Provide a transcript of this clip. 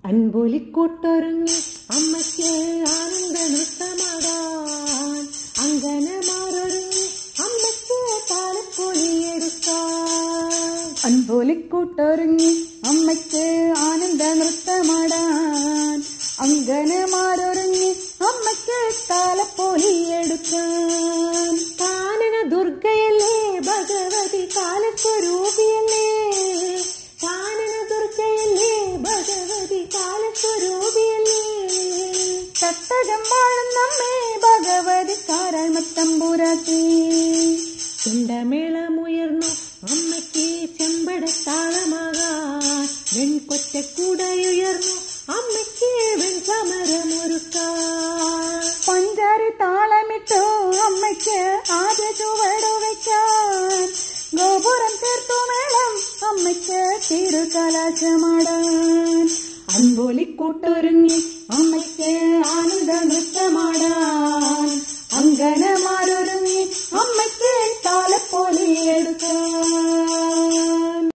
അൻപൊലിക്കൂട്ടൊരുങ്ങി അമ്മയ്ക്ക് ആനന്ദ നൃത്തമാടാൻ അങ്കനമാരൊരുങ്ങി അമ്മയ്ക്ക് താലപ്പൊലിയെടുക്കാൻ. അൻപൊലിക്കൂട്ടൊരുങ്ങി അമ്മയ്ക്ക് ആനന്ദ നൃത്തമാടാൻ അങ്കനമാരൊരുങ്ങി അമ്മയ്ക്ക് താലപ്പൊലിയെടുക്കാൻ. കാനന ദുർഗയല്ലേ ഭഗവതി കാലസ്വരൂപിയല്ലേ, കാനന ദുർഗയല്ലേ ഭഗവതി കാലസ്വരൂപിയല്ലേ. തട്ടകം വാഴുന്നമ്മേ ഭഗവതി കാരാഴ്മത്തമ്പൂരാട്ടി. ചെണ്ടമേളമുയർന്നു അമ്മയ്ക്ക് ചെമ്പടത്താളമാകാൻ, വെൺകൊച്ചക്കൂടയുയർന്നു അമ്മയ്ക്ക് വെൺചമരമൊരുക്കാൻ. പഞ്ചാരി താളമിട്ടു അമ്മയ്ക്ക് ആദ്യ ചുവടു വയ്ക്കാൻ, ഗോപുരം തീർത്തു മേളം അമ്മയ്ക്ക് തിരുകലാശമാടാൻ. അൻപൊലിക്കൂട്ടൊരുങ്ങി